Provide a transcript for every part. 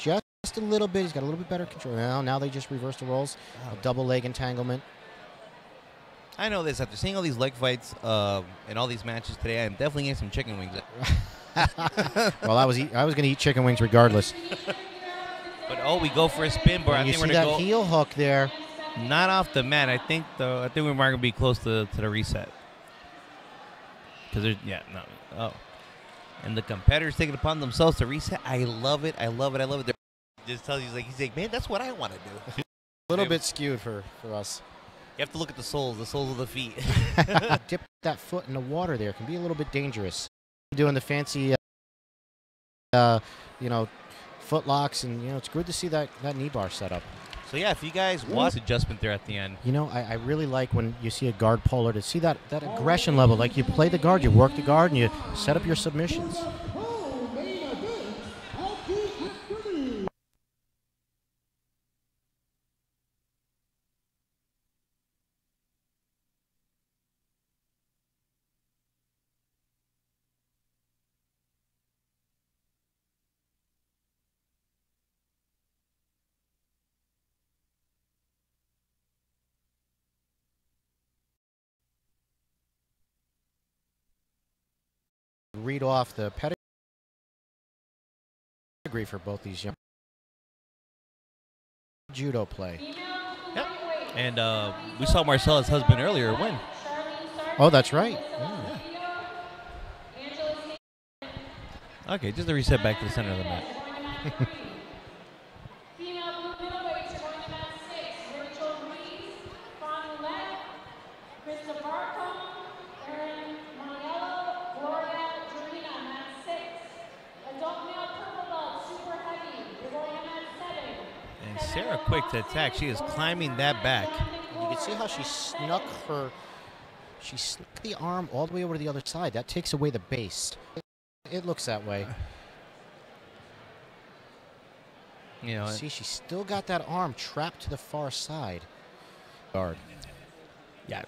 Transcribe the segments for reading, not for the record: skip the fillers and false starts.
just a little bit. He's got a little bit better control. Now they just reverse the rolls. A double leg entanglement. I know this. After seeing all these leg fights and all these matches today, I'm definitely getting some chicken wings. Well, I was going to eat chicken wings regardless. But we go for a spin bar. I You think see we're that gonna go heel hook there. not off the mat. I think we might gonna be close to the reset. Because there's and the competitors taking it upon themselves to reset. I love it. I love it. I love it. Just tells you he's like, man, that's what I want to do. A little bit skewed for us. You have to look at the soles of the feet. Dip that foot in the water there. Can be a little bit dangerous. Doing the fancy, foot locks, and it's good to see that knee bar set up. So yeah, if you guys watch adjustment there at the end. I really like when you see a guard puller to see that aggression level. Like you play the guard, you work the guard, and you set up your submissions. Read off the pedigree for both these young judo play. Yep. And we saw Marcella's husband earlier win. Oh, that's right. Yeah. Okay, just a reset back to the center of the mat. Sarah quick to attack. She is climbing that back. You can see how she snuck the arm all the way over to the other side. That takes away the base. It looks that way. See, she's still got that arm trapped to the far side. Guard. Yeah,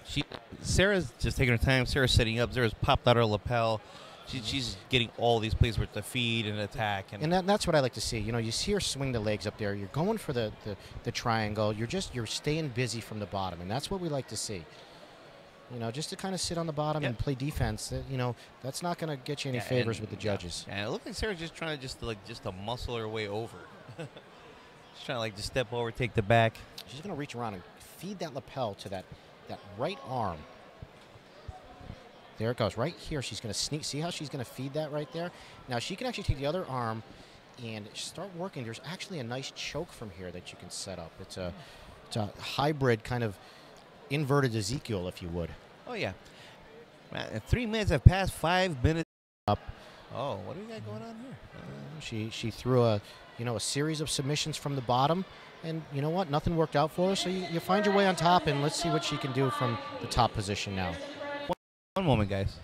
Sarah's just taking her time. Sarah's setting up. Sarah's popped out her lapel. She's getting all these plays with the feed and attack. And that's what I like to see. You see her swing the legs up there. You're going for the triangle. You're staying busy from the bottom, and that's what we like to see. Just to kind of sit on the bottom and play defense. That's not going to get you any favors with the judges. And it looks like Sarah's just trying to just to muscle her way over. She's trying to just step over, take the back. She's going to reach around and feed that lapel to that right arm. There it goes, right here. She's going to sneak. See how she's going to feed that right there? Now, she can actually take the other arm and start working. There's actually a nice choke from here that you can set up. It's a hybrid kind of inverted Ezekiel, if you would. Oh, yeah. 3 minutes have passed, 5 minutes up. Oh, what do we got going on here? She threw a series of submissions from the bottom, and you know what? Nothing worked out for her, so you find your way on top, and let's see what she can do from the top position now. One moment, guys.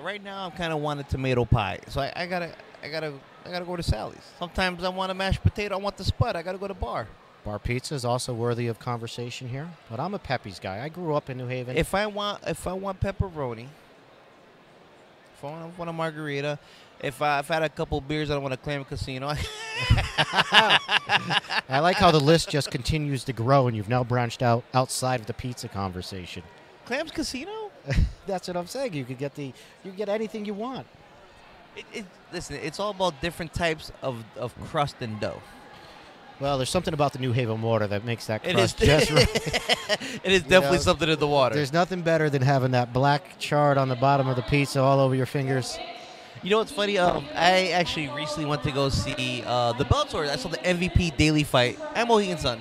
Right now, I'm kind of wanting tomato pie, so I gotta go to Sally's. Sometimes I want a mashed potato. I want the spud. I gotta go to bar. Bar pizza is also worthy of conversation here, but I'm a Pepe's guy. I grew up in New Haven. If I want pepperoni. If I want a margarita, if I've had a couple beers, I don't want to claim a casino. I like how the list just continues to grow, and you've now branched out outside of the pizza conversation. Clams Casino? That's what I'm saying. You could get anything you want. Listen, it's all about different types of crust and dough. Well, there's something about the New Haven water that makes that crust just right. It is definitely something in the water. There's nothing better than having that black chard on the bottom of the pizza all over your fingers. You know what's funny? I actually recently went to go see the Bellator. I saw the MVP daily fight at Mohegan Sun,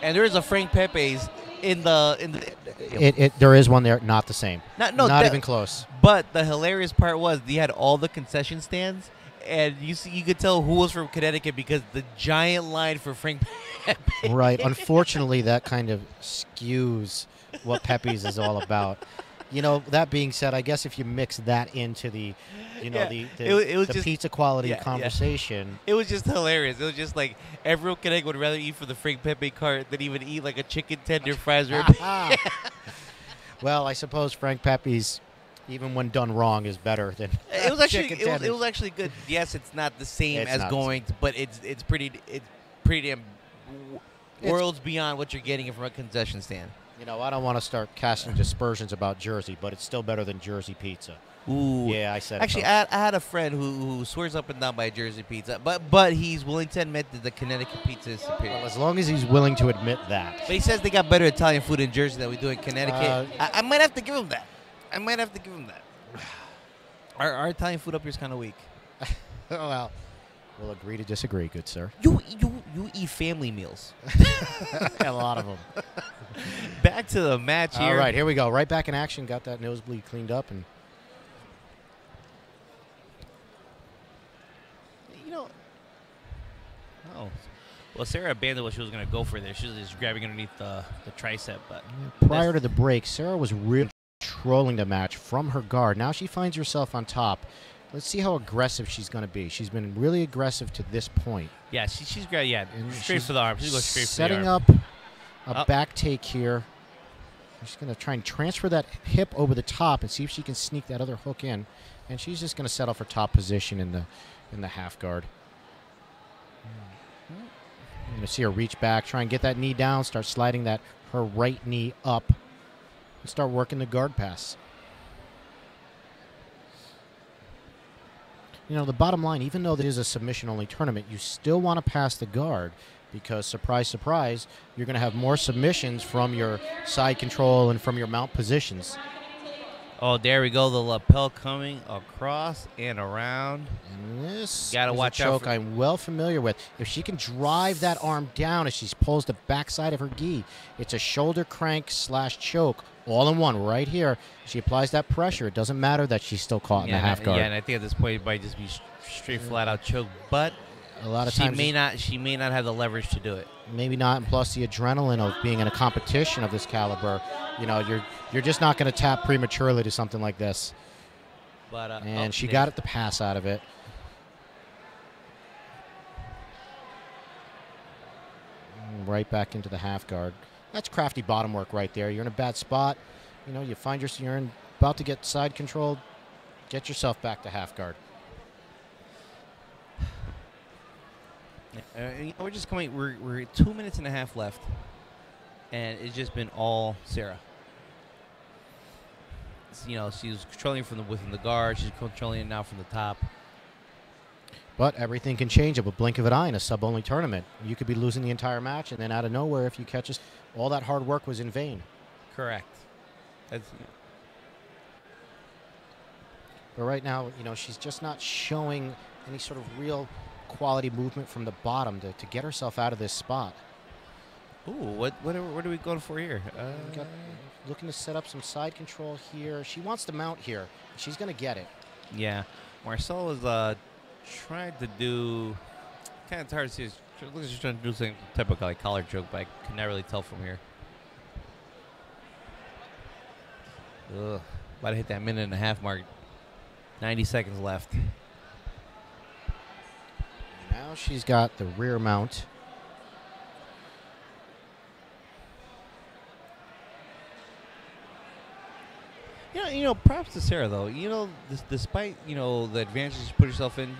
and there is a Frank Pepe's in the. There is one there, not the same. Not even close. But the hilarious part was he had all the concession stands. And you could tell who was from Connecticut because the giant line for Frank Pepe. Right. Unfortunately, that kind of skews what Pepe's is all about. That being said, I guess if you mix that into the, Yeah, the it was the just pizza quality yeah. conversation. It was just hilarious. It was just like everyone connect would rather eat from the Frank Pepe cart than even eat like a chicken tender fries or a Well, I suppose Frank Pepe's, even when done wrong, is better than It was actually chicken it tenders. was actually good. Yes, it's not the same It's as not the going, but it's pretty damn worlds beyond what you're getting from a concession stand. I don't want to start casting dispersions about Jersey, but it's still better than Jersey pizza. Ooh, Yeah, I said. Actually, I had a friend who swears up and down by Jersey pizza, but he's willing to admit that the Connecticut pizza is superior. Well, as long as he's willing to admit that. But he says they got better Italian food in Jersey than we do in Connecticut. I might have to give him that. Our Italian food up here is kind of weak. Well, we'll agree to disagree, good sir. You eat family meals. A lot of them. Back to the match here. All right, here we go. Right back in action. Got that nosebleed cleaned up. And oh. Well, Sarah abandoned what she was going to go for there. She was just grabbing underneath the tricep. But prior to the break, Sarah was really controlling the match from her guard. Now she finds herself on top. Let's see how aggressive she's going to be. She's been really aggressive to this point. Yeah, she's great. Yeah, and straight for the arm. She's going straight setting for the arm. up a back take here. She's going to try and transfer that hip over the top and see if she can sneak that other hook in. And she's just going to settle for top position in the half guard. You're going to see her reach back, try and get that knee down, start sliding her right knee up, and start working the guard pass. The bottom line, even though this is a submission-only tournament, you still want to pass the guard because, surprise, surprise, you're going to have more submissions from your side control and from your mount positions. Oh, there we go. The lapel coming across and around. And this gotta is watch a out choke I'm well familiar with. If she can drive that arm down as she pulls the backside of her gi, it's a shoulder crank / choke all in one right here. She applies that pressure. It doesn't matter that she's still caught in the half guard. Yeah, and I think at this point it might just be straight flat out choke. But a lot of times she may not have the leverage to do it. Maybe not, and plus the adrenaline of being in a competition of this caliber. You're just not going to tap prematurely to something like this. But she got it to pass out of it. Right back into the half guard. That's crafty bottom work right there. You're in a bad spot. You find you're about to get side controlled. Get yourself back to half guard. We're just coming. We're 2 minutes and a half left, and it's just been all Sarah. She's controlling within the guard. She's controlling it now from the top. But everything can change at a blink of an eye in a sub-only tournament. You could be losing the entire match, and then out of nowhere, if you catch us, all that hard work was in vain. Correct. But right now, she's just not showing any sort of real quality movement from the bottom to get herself out of this spot. Ooh, what are we going for here? Looking to set up some side control here. She wants to mount here. She's going to get it. Yeah. Marcel is trying to do, kind of hard to see. She looks like she's trying to do something typical like collar choke, but I can never really tell from here. Ugh. About to hit that minute and a half mark. 90 seconds left. Now she's got the rear mount. Props to Sarah though. Despite the advantages she put herself in,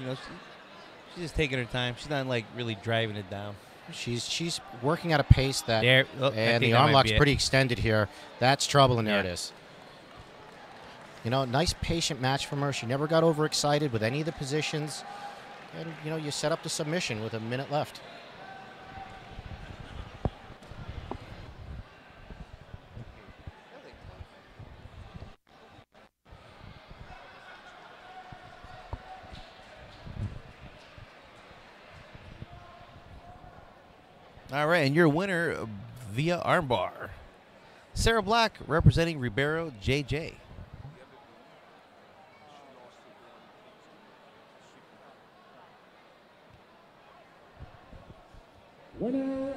she's just taking her time. She's not like really driving it down. She's working at a pace that, and the arm lock's pretty extended here. That's trouble, and there it is. Nice patient match from her. She never got overexcited with any of the positions. And, you set up the submission with a minute left. All right, and your winner via armbar, Sarah Black representing Ribeiro JJ. Winner.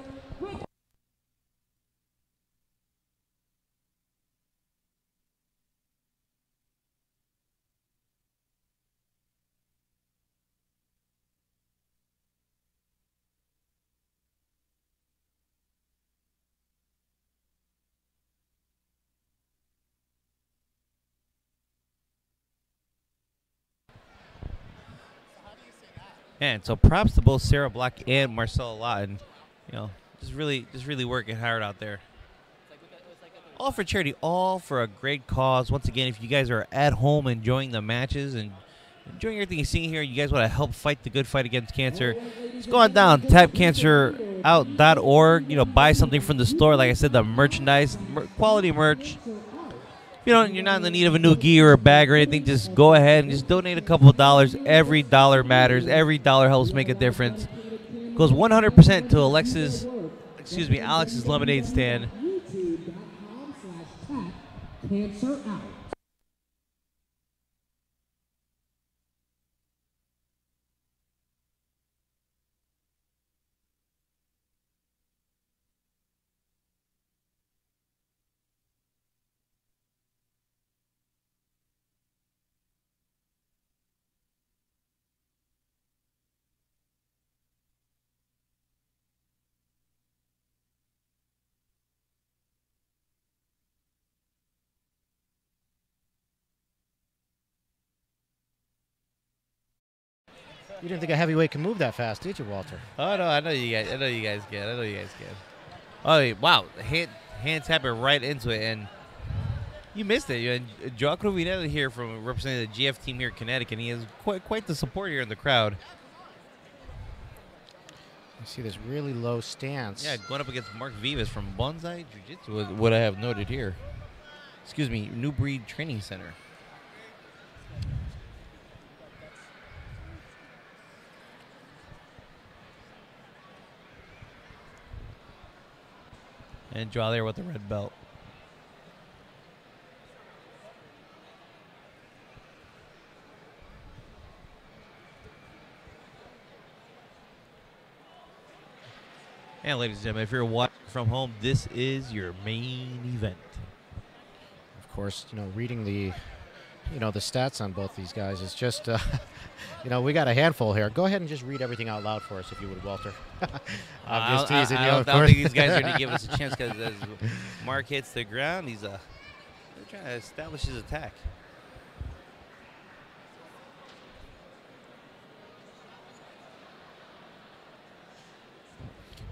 And so props to both Sarah Black and Marcella Lawton. You know, just really working hard out there. All for charity, all for a great cause. Once again, if you guys are at home enjoying the matches and enjoying everything you're seeing here, you guys want to help fight the good fight against cancer, just go on down, TapCancerOut.org. You know, buy something from the store. Like I said, the merchandise, quality merch. You're not in the need of a new gi or a bag or anything, just go ahead and just donate a couple of dollars. Every dollar matters. Every dollar helps make a difference. Goes 100% to Alex's lemonade stand. TapCancerOut. You didn't think a heavyweight can move that fast, did you, Walter? Oh no, I know you guys can. Oh wow, hands tapping right into it, and you missed it. And Joao Cruvinella here from representing the GF team here in Connecticut. He has quite the support here in the crowd. You see this really low stance. Yeah, going up against Mark Vivas from Bonsai Jiu-Jitsu, what I have noted here. Excuse me, New Breed Training Center. And Joao there with the red belt. And ladies and gentlemen, if you're watching from home, this is your main event. Of course, reading the stats on both these guys is just, we got a handful here. Go ahead and just read everything out loud for us, if you would, Walter. I'm just teasing you. I don't think these guys are going to give us a chance because as Mark hits the ground, he's they're trying to establish his attack.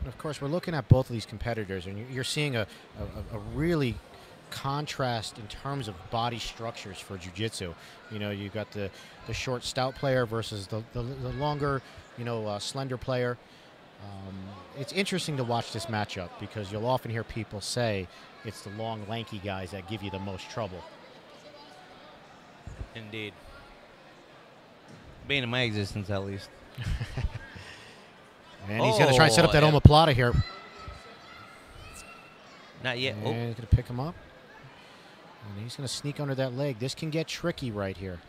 And of course, we're looking at both of these competitors, and you're seeing a really contrast in terms of body structures for jiu-jitsu. You've got the short, stout player versus the longer, slender player. It's interesting to watch this matchup because you'll often hear people say it's the long, lanky guys that give you the most trouble. Indeed. Bane of my existence, at least. And he's going to try and set up that omoplata here. Not yet. And he's going to pick him up. And he's going to sneak under that leg. This can get tricky right here.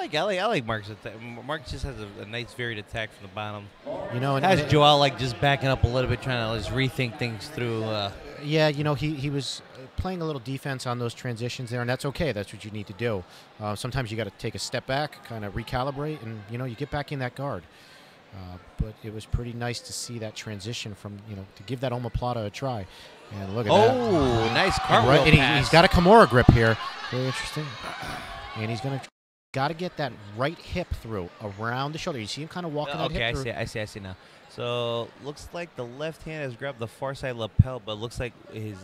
I like Mark's attack. Mark just has a nice varied attack from the bottom. And has Joao just backing up a little bit, trying to just rethink things through. Yeah, he was playing a little defense on those transitions there, and that's okay. That's what you need to do. Sometimes you got to take a step back, kind of recalibrate, and you get back in that guard. But it was pretty nice to see that transition from to give that omoplata a try. And look at that. Oh, nice cartwheel pass. He's got a Kimura grip here. Very interesting. And he's going to got to get that right hip through around the shoulder. You see him kind of walking that hip through. I see now. So looks like the left hand has grabbed the far side lapel, but looks like his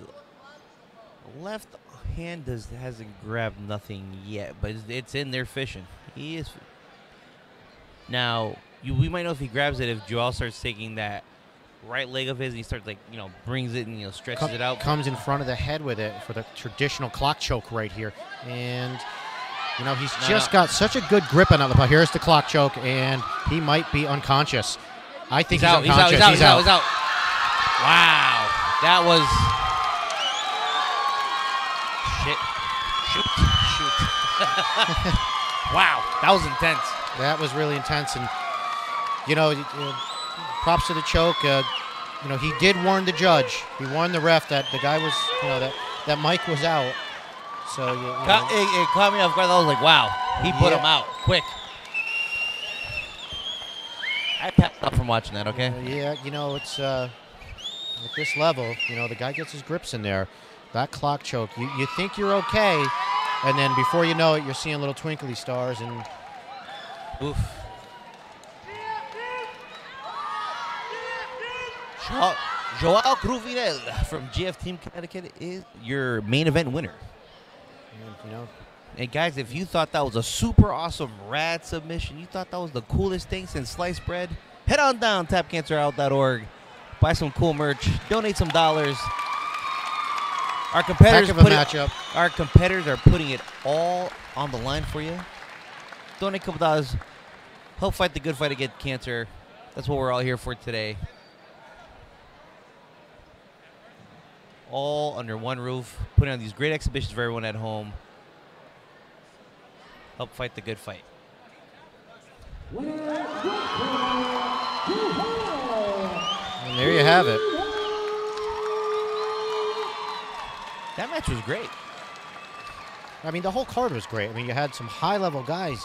left hand hasn't grabbed nothing yet, but it's in there fishing. He is. Now, we might know if he grabs it if Joao starts taking that right leg of his and he starts brings it and stretches it out. Comes in front of the head with it for the traditional clock choke right here. And he's just got such a good grip on it. Here's the clock choke, and he might be unconscious. I think he's unconscious. He's out. Wow. That was... Shoot. Wow. That was intense. That was really intense. And, props to the choke. He did warn the judge. He warned the ref that the guy was, that Mike was out. So it caught me off guard. I was like, wow, he put him out quick. I passed up from watching that, okay? It's at this level, the guy gets his grips in there. That clock choke, you think you're okay, And then before you know it, you're seeing little twinkly stars. And Oof. Joao Cruvinel from GF Team Connecticut is your main event winner. And, you know, And guys, if you thought that was a super awesome rad submission, you thought that was the coolest thing since sliced bread, head on down TapCancerOut.org, buy some cool merch, donate some dollars. Our competitors heck of a matchup. Our competitors are putting it all on the line for you. Donate a couple dollars. Help fight the good fight against cancer. That's what we're all here for today. All under one roof, putting on these great exhibitions for everyone at home. Help fight the good fight. And there you have it. That match was great. I mean, the whole card was great. I mean, you had some high-level guys,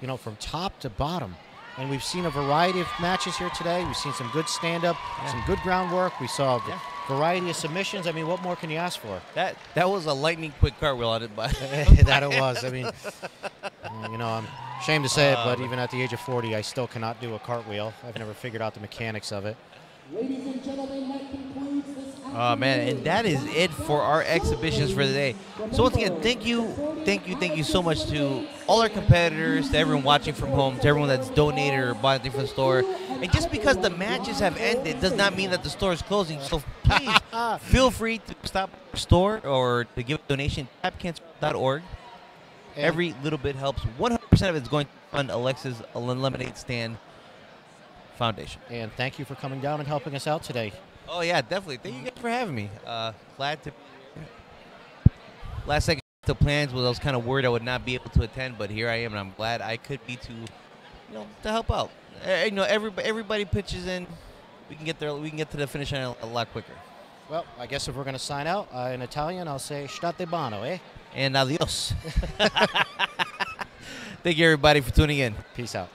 you know, from top to bottom. And we've seen a variety of matches here today. We've seen some good stand-up, some good groundwork. We saw a variety of submissions. I mean, what more can you ask for? That was a lightning quick cartwheel on it, but that it was. I mean, you know, I'm ashamed to say it, but even at the age of 40, I still cannot do a cartwheel. I've never figured out the mechanics of it. Ladies and gentlemen, that concludes this. Oh man, and that is it for our exhibitions for the day. So once again, thank you so much to all our competitors, to everyone watching from home, to everyone that's donated or bought anything from the store. And just because the matches have ended does not mean that the store is closing. So please feel free to stop at the store or to give a donation at TapCancerOut.org. Every little bit helps. 100% of it is going to fund Alexa's Lemonade Stand Foundation. And thank you for coming down and helping us out today. Oh yeah, definitely. Thank you guys for having me. Glad to. Last second to plans was I was kind of worried I would not be able to attend, but here I am, and I'm glad I could be to help out. You know, everybody pitches in. We can get there. We can get to the finish line a lot quicker. Well, I guess if we're going to sign out in Italian, I'll say "State bano," eh? And adios. Thank you, everybody, for tuning in. Peace out.